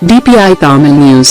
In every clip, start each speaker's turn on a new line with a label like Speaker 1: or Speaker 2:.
Speaker 1: DPI Tamil News.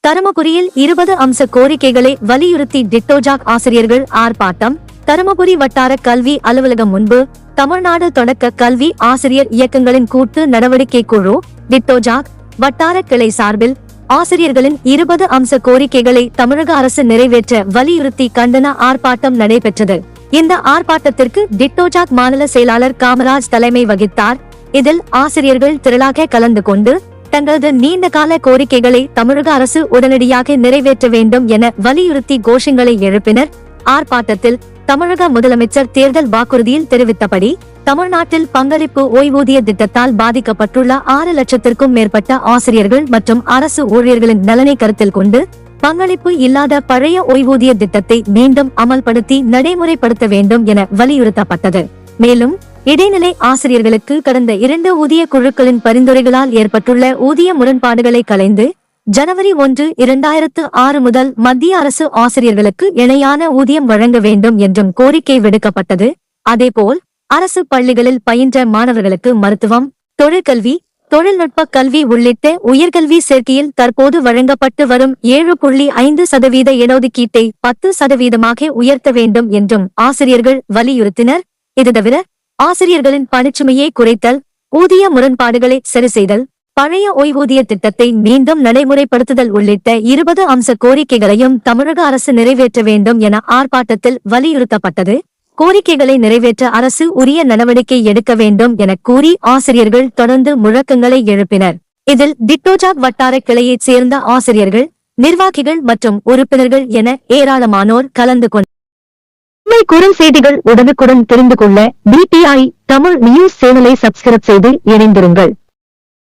Speaker 2: தருமபுரியில் 20 அம்ச கோரிக்கைகளை வலியுறுத்தி டிட்டோஜாக் ஆசிரியர்கள் ஆர்ப்பாட்டம். தருமபுரி வட்டார கல்வி அலுவலகம் முன்பு தமிழ்நாடு தொடக்க கல்வி ஆசிரியர் இயக்கங்களின் கூட்டு நடவடிக்கை குழு டிட்டோஜாக் வட்டார கிளை சார்பில் ஆசிரியர்களின் 20 அம்ச கோரிக்கைகளை தமிழக அரசு நிறைவேற்ற வலியுறுத்தி கண்டன ஆர்ப்பாட்டம் நடைபெற்றது. இந்த ஆர்ப்பாட்டத்திற்கு டிட்டோஜாக் மாநில செயலாளர் காமராஜ் தலைமை வகித்தார். இதில் ஆசிரியர்கள் திரளாக கலந்து கொண்டு தங்களது நீண்ட கால கோரிக்கைகளை தமிழக அரசு உடனடியாக நிறைவேற்ற வேண்டும் என வலியுறுத்தி கோஷங்களை எழுப்பினர். ஆர்ப்பாட்டத்தில் தமிழக முதலமைச்சர் தேர்தல் வாக்குறுதியில் தெரிவித்தபடி தமிழ்நாட்டில் பங்களிப்பு ஓய்வூதிய திட்டத்தால் பாதிக்கப்பட்டுள்ள 6 லட்சத்திற்கும் மேற்பட்ட ஆசிரியர்கள் மற்றும் அரசு ஊழியர்களின் நலனை கருத்தில் கொண்டு பங்களிப்பு இல்லாத பழைய ஓய்வூதிய திட்டத்தை மீண்டும் அமல்படுத்தி நடைமுறைப்படுத்த வேண்டும் என வலியுறுத்தப்பட்டது. மேலும் இடைநிலை ஆசிரியர்களுக்கு கடந்த 2 ஊதிய குழுக்களின் பரிந்துரைகளால் ஏற்பட்டுள்ள ஊதிய முரண்பாடுகளை களைந்து ஜனவரி 1, 2006 முதல் மத்திய அரசு ஆசிரியர்களுக்கு இணையான ஊதியம் வழங்க வேண்டும் என்றும் கோரிக்கை விடுக்கப்பட்டது. அதேபோல் அரசு பள்ளிகளில் பயின்ற மாணவர்களுக்கு மருத்துவம், தொழிற்கல்வி, தொழில்நுட்ப கல்வி உள்ளிட்ட உயர்கல்வி சேர்க்கையில் தற்போது வழங்கப்பட்டு வரும் 7.5% இடஒதுக்கீட்டை 10% உயர்த்த வேண்டும் என்றும் ஆசிரியர்கள் வலியுறுத்தினர். இது தவிர ஆசிரியர்களின் பணிச்சுமையை குறைத்தல், ஊதிய முரண்பாடுகளை சரி செய்தல், பழைய ஓய்வூதிய திட்டத்தை மீண்டும் நடைமுறைப்படுத்துதல் உள்ளிட்ட 20 அம்ச கோரிக்கைகளையும் தமிழக அரசு நிறைவேற்ற வேண்டும் என ஆர்ப்பாட்டத்தில் வலியுறுத்தப்பட்டது. கோரிக்கைகளை நிறைவேற்ற அரசு உரிய நடவடிக்கை எடுக்க வேண்டும் என கூறி ஆசிரியர்கள் தொடர்ந்து முழக்கங்களை எழுப்பினர். இதில் டிட்டோஜாக் வட்டார கிளையைச் சேர்ந்த ஆசிரியர்கள், நிர்வாகிகள் மற்றும் உறுப்பினர்கள் என ஏராளமானோர் கலந்து கொண்டனர். குறும் செய்திகள் உடனுக்குடன் தெரிந்து கொள்ள DPI தமிழ் நியூஸ் சேனலை சப்ஸ்கிரைப் செய்து இணைந்திருங்கள்.